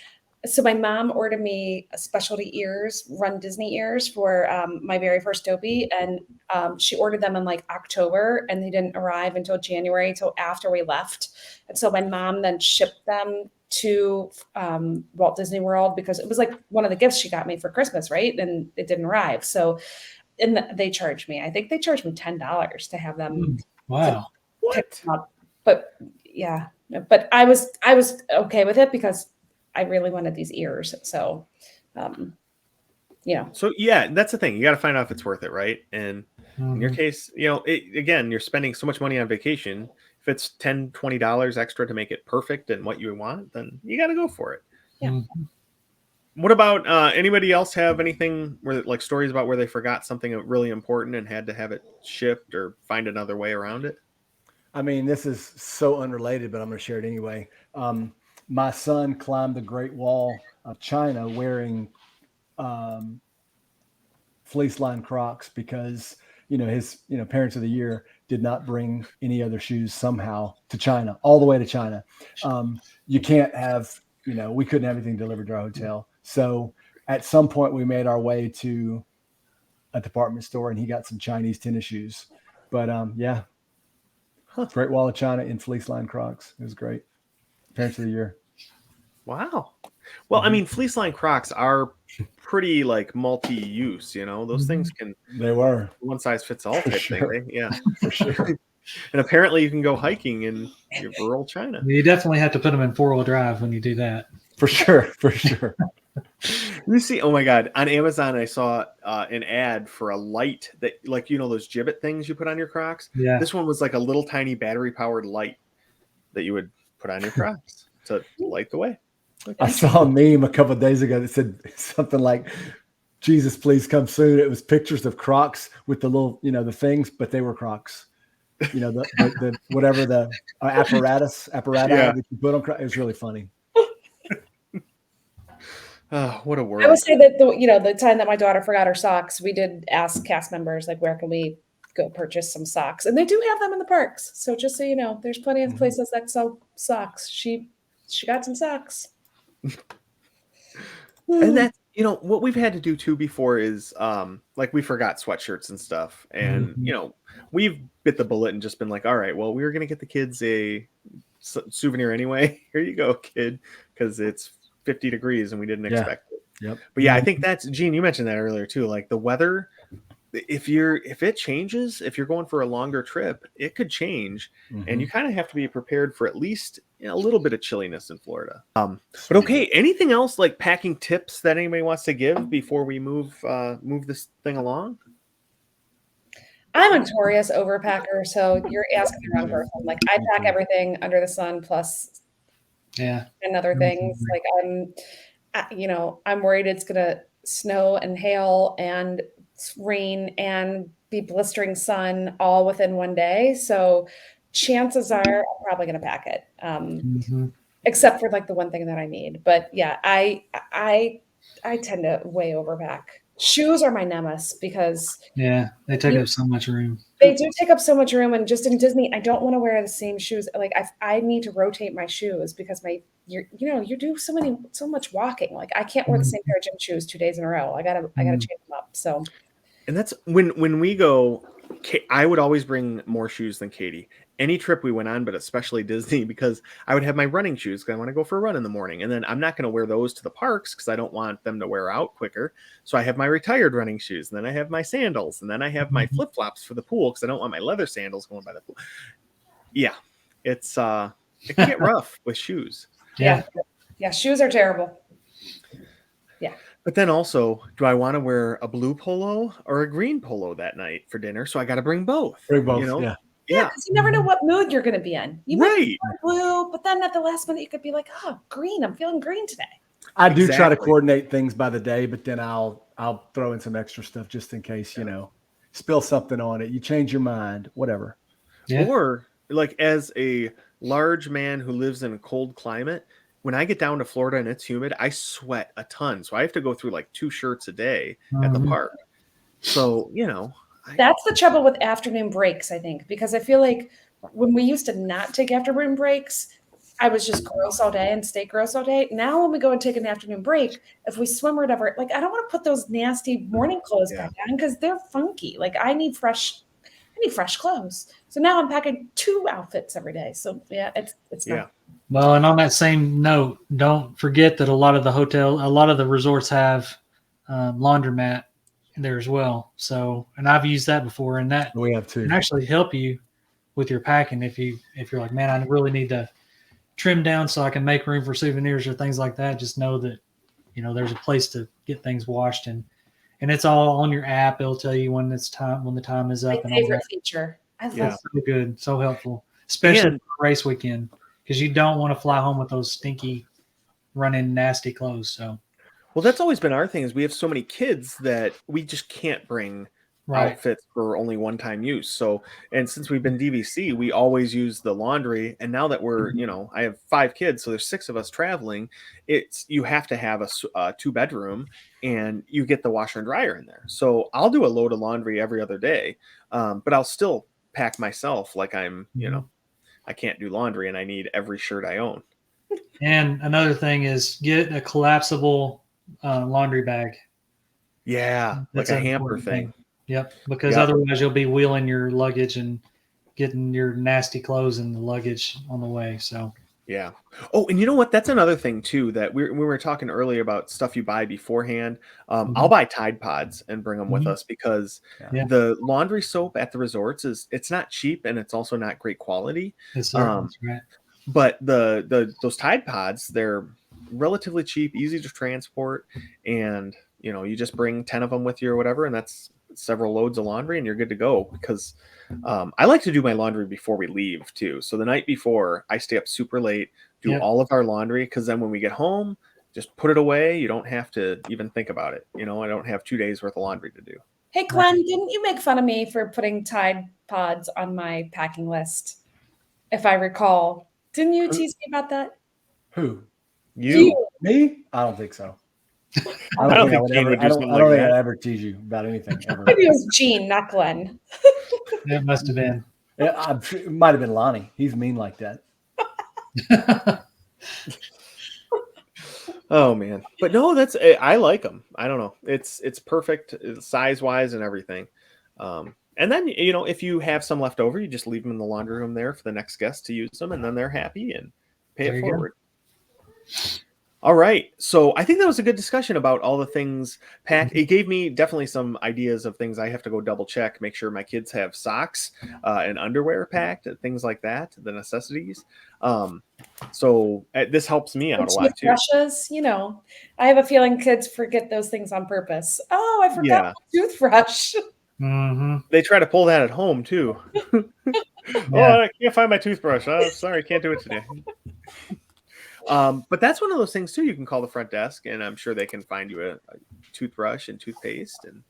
So my mom ordered me a specialty ears, Run Disney ears for my very first Dopey, and she ordered them in like October, and they didn't arrive until January, until after we left. And so my mom then shipped them to Walt Disney World because it was like one of the gifts she got me for Christmas, right? And it didn't arrive. So, they charged me. I think they charged me $10 to have them. Wow. what? But yeah, but I was okay with it because I really wanted these ears. So, So yeah, that's the thing. You got to find out if it's worth it, right? And in your case, again, you're spending so much money on vacation. If it's $10, $20 extra to make it perfect and what you want, then you got to go for it. Yeah. What about anybody else have anything like stories about where they forgot something really important and had to have it shipped or find another way around it? I mean, this is so unrelated, but I'm going to share it anyway. My son climbed the Great Wall of China wearing fleece lined Crocs because, his, Parents of the Year did not bring any other shoes somehow to China, all the way to China. You can't have, we couldn't have anything delivered to our hotel. So at some point we made our way to a department store and he got some Chinese tennis shoes. But Great Wall of China in fleece lined Crocs. It was great. Parents of the Year. Wow. Well, I mean, fleece line Crocs are pretty like multi-use, those things can. They were one size fits all type thing. Right? Yeah, for sure. And apparently you can go hiking in rural China. You definitely have to put them in 4-wheel drive when you do that. For sure. You see, oh my God, on Amazon, I saw an ad for a light that, like, those gibbet things you put on your Crocs. Yeah. This one was like a little tiny battery powered light that you would put on your Crocs to light the way. Okay. I saw a meme a couple of days ago that said something like, Jesus, please come soon. It was pictures of Crocs with the little, the things, but they were Crocs. The whatever the apparatus that you put on Crocs. It was really funny. Oh, what a world. I would say that the time that my daughter forgot her socks, we did ask cast members, like, where can we go purchase some socks? And they do have them in the parks. So just so you know, there's plenty of places that sell socks. She got some socks. And that's, what we've had to do too before is like we forgot sweatshirts and stuff. And, we've bit the bullet and just been like, all right, well, we were going to get the kids a souvenir anyway. Here you go, kid. Because it's 50 degrees and we didn't expect it. Yep. But yeah, I think that's, Gene, you mentioned that earlier too. Like the weather, if it changes, if you're going for a longer trip, it could change. And you kind of have to be prepared for at least a little bit of chilliness in Florida. But okay, anything else like packing tips that anybody wants to give before we move this thing along? I'm a notorious overpacker, so you're asking the wrong person. Like, I pack everything under the sun plus and other things. Like, I'm worried it's gonna snow and hail and rain and be blistering sun all within one day. So chances are I'm probably gonna pack it. Except for like the one thing that I need. But yeah, I tend to way overpack. Shoes are my nemesis because they take up so much room. They do take up so much room, and just in Disney, I don't want to wear the same shoes. Like I need to rotate my shoes because you do so much walking. Like I can't wear the same pair of gym shoes 2 days in a row. I gotta change them up. So, and that's when we go. I would always bring more shoes than Katie. Any trip we went on, but especially Disney, because I would have my running shoes because I want to go for a run in the morning. And then I'm not going to wear those to the parks because I don't want them to wear out quicker. So I have my retired running shoes, and then I have my sandals, and then I have my flip-flops for the pool because I don't want my leather sandals going by the pool. Yeah, it can get rough with shoes. Yeah, shoes are terrible. Yeah. But then also, do I want to wear a blue polo or a green polo that night for dinner? So I got to bring both. Bring both, You know? yeah. Yeah, because you never know what mood you're going to be in. You might Right. wear blue, but then at the last minute you could be like, "Oh, green! I'm feeling green today." I do try to Exactly. coordinate things by the day, but then I'll throw in some extra stuff just in case, spill something on it. You change your mind, whatever. Yeah. Or like as a large man who lives in a cold climate, when I get down to Florida and it's humid, I sweat a ton. So I have to go through like 2 shirts a day at the Mhm. park. So, That's the trouble with afternoon breaks, I think, because I feel like when we used to not take afternoon breaks, I was just gross all day and stay gross all day. Now, when we go and take an afternoon break, if we swim or whatever, like I don't want to put those nasty morning clothes Yeah. back on because they're funky. Like I need fresh clothes. So now I'm packing 2 outfits every day. So yeah, it's yeah. not. Well, and on that same note, don't forget that a lot of the resorts have laundromat there as well. So, and I've used that before, and that We have two. can actually help you with your packing if you're like, man, I really need to trim down so I can make room for souvenirs or things like that. Just know that there's a place to get things washed, and it's all on your app. It'll tell you when the time is My up, and all favorite that. feature. I love Yeah. That's so good, so helpful, especially And- for race weekend, because you don't want to fly home with those stinky, running, nasty clothes. So, Well, that's always been our thing is we have so many kids that we just can't bring right. outfits for only one-time use. So, and since we've been DVC, we always use the laundry. And now that we're, I have 5 kids, so there's 6 of us traveling. You have to have a 2-bedroom, and you get the washer and dryer in there. So I'll do a load of laundry every other day, but I'll still pack myself like I'm, I can't do laundry and I need every shirt I own. And another thing is get a collapsible laundry bag. Yeah, That's like a an hamper important thing. Yep, because Yep. otherwise you'll be wheeling your luggage and getting your nasty clothes in the luggage on the way. So Yeah. Oh, and you know what? That's another thing too that we were talking earlier about stuff you buy beforehand. I'll buy Tide Pods and bring them with Mhm. us because Yeah. the laundry soap at the resorts it's not cheap and it's also not great quality. that's Um, right. But those Tide Pods, they're relatively cheap, easy to transport, and you just bring 10 of them with you or whatever, and that's several loads of laundry, and you're good to go. Because I like to do my laundry before we leave too. So the night before, I stay up super late, do Yep. all of our laundry, because then when we get home, just put it away. You don't have to even think about it. I don't have 2 days worth of laundry to do. Hey, Glenn, didn't you make fun of me for putting Tide Pods on my packing list? If I recall, didn't you tease me about that? Who? You. Me? I don't think so. I don't think Gene would do something like think that. I'd ever tease you about anything ever. Maybe it was Gene, not Glenn. It must have been. Yeah, I'm sure it might have been Lonnie. He's mean like that. Oh man, but no, I like them. I don't know. It's perfect size wise and everything. And then if you have some left over, you just leave them in the laundry room there for the next guest to use them, and then they're happy and pay There it you go. forward. All right, so I think that was a good discussion about all the things packed. It gave me definitely some ideas of things I have to go double check, make sure my kids have socks and underwear packed, things like that, the necessities. So this helps me out a lot too. Toothbrushes, I have a feeling kids forget those things on purpose. Oh, I forgot my toothbrush. Mm-hmm. They try to pull that at home too. Oh, I can't find my toothbrush. Oh, sorry, can't do it today. But that's one of those things too. You can call the front desk, and I'm sure they can find you a toothbrush and toothpaste and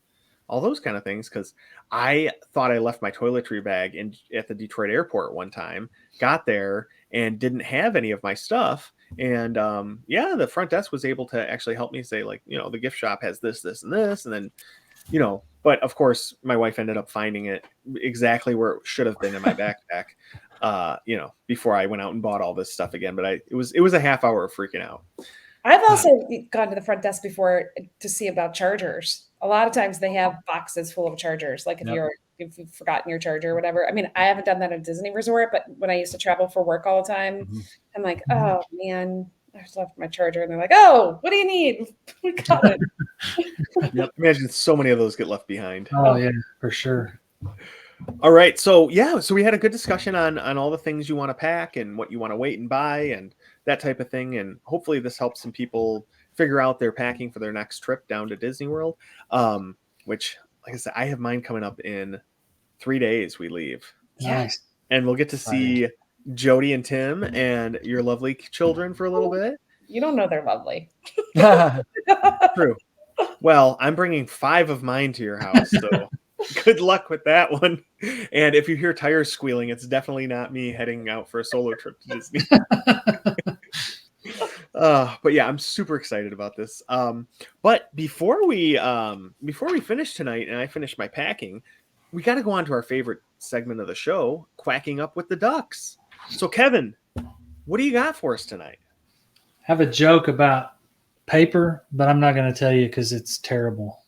all those kind of things. Because I thought I left my toiletry bag at the Detroit airport one time. Got there and didn't have any of my stuff. And the front desk was able to actually help me say, like, the gift shop has this, this, and this, and then, But of course, my wife ended up finding it exactly where it should have been in my backpack. Before I went out and bought all this stuff again, but it was a half hour of freaking out. I've also gone to the front desk before to see about chargers. A lot of times they have boxes full of chargers. Like if you've forgotten your charger or whatever. I mean, I haven't done that at a Disney resort, but when I used to travel for work all the time, I'm like, oh man, I just left my charger. And they're like, oh, what do you need? We got it. Yep. Imagine so many of those get left behind. Oh yeah, for sure. All right. So we had a good discussion on all the things you want to pack and what you want to wait and buy and that type of thing. And hopefully this helps some people figure out their packing for their next trip down to Disney World. Which, like I said, I have mine coming up in 3 days. We leave, Nice. and we'll get to see Jody and Tim and your lovely children for a little bit. You don't know they're lovely. True. Well, I'm bringing 5 of mine to your house, so good luck with that one. And if you hear tires squealing, it's definitely not me heading out for a solo trip to Disney. But yeah, I'm super excited about this. But before we finish tonight and I finish my packing, we got to go on to our favorite segment of the show, Quacking Up with the Ducks. So Kevin, what do you got for us tonight? I have a joke about paper, but I'm not going to tell you because it's terrible.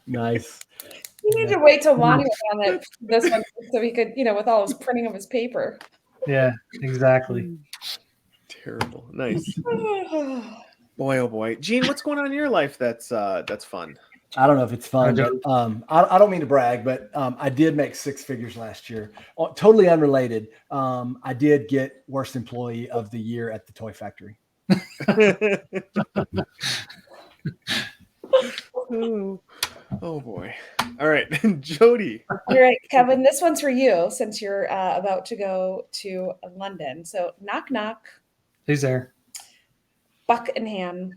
Nice. You need to wait till Lonnie was on this one so he could, with all his printing of his paper. Yeah, exactly. Terrible. Nice. Boy, oh boy. Gene, what's going on in your life that's fun? I don't know if it's fun, but I don't mean to brag, but I did make 6 figures last year. Totally unrelated. I did get worst employee of the year at the toy factory. Oh boy. All right, Jody. All right, Kevin, this one's for you since you're about to go to London. So knock, knock. Who's there? Buckingham.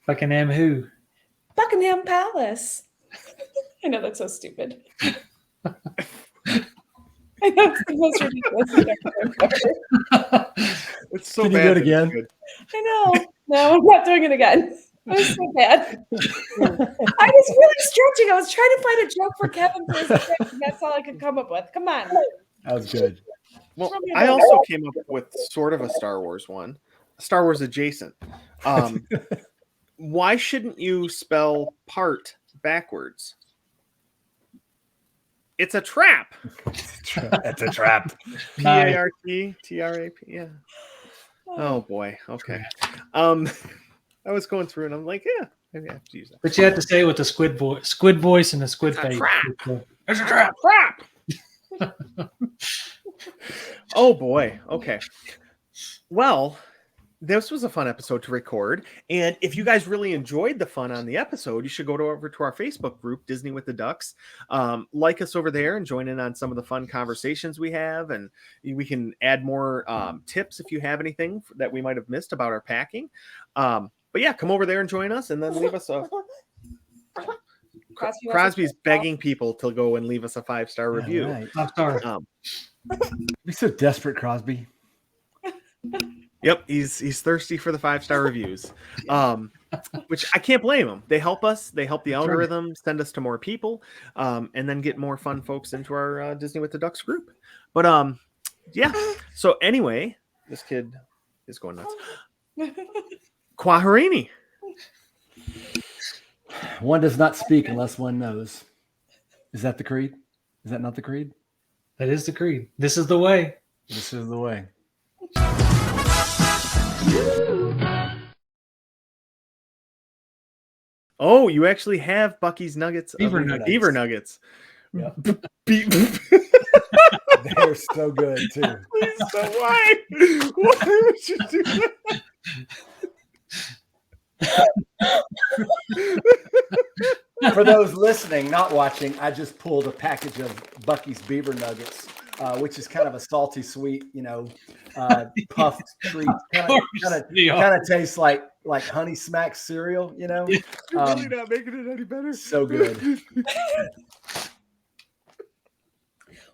Buckingham who? Buckingham Palace. I know that's so stupid. I know it's the most ridiculous thing ever. It's so Can bad. you do it again? I know. No, I'm not doing it again. It was so bad. I was really stretching. I was trying to find a joke for Kevin for his trip, and that's all I could come up with. Come on. That was good. Well, I also came up with sort of a Star Wars one, Star Wars adjacent. Why shouldn't you spell part backwards? It's a trap. It's a trap. P-A-R-T T-R-A-P. Yeah. Oh boy. Okay. I was going through and I'm like, yeah, maybe I have to use that. But you have to say it with the squid voice and the squid face. It's a trap. Oh boy. Okay. Well, this was a fun episode to record. And if you guys really enjoyed the fun on the episode, you should go over to our Facebook group, Disney with the Ducks. Like us over there and join in on some of the fun conversations we have. And we can add more tips if you have anything that we might have missed about our packing. But yeah, come over there and join us and then leave us a... Crosby's begging people to go and leave us a 5-star review. Right. I'm sorry. You're so desperate, Crosby. Yep, he's thirsty for the 5-star reviews, which I can't blame him. They help us. They help the algorithm send us to more people, and then get more fun folks into our Disney with the Ducks group. But yeah. So anyway, this kid is going nuts. Quaharini. One does not speak unless one knows. Is that the creed? Is that not the creed? That is the creed. This is the way. This is the way. Oh, you actually have Bucky's Nuggets. Beaver Nuggets. Beaver Nuggets. Yep. Be- They're so good too. So why? Why would you do that? For those listening, not watching, I just pulled a package of Bucky's Beaver Nuggets, which is kind of a salty, sweet, puffed treat. Kind of tastes like Honey Smacks cereal, You're really not making it any better. So good.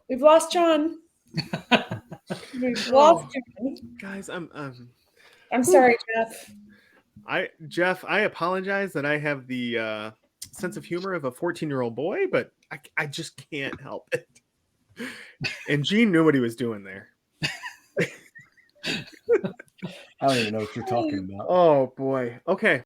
We've lost John. We've lost John. Guys, I'm sorry, Jeff. I apologize that I have the sense of humor of a 14-year-old boy, but I just can't help it. And Gene knew what he was doing there. I don't even know what you're talking about. Oh boy. Okay.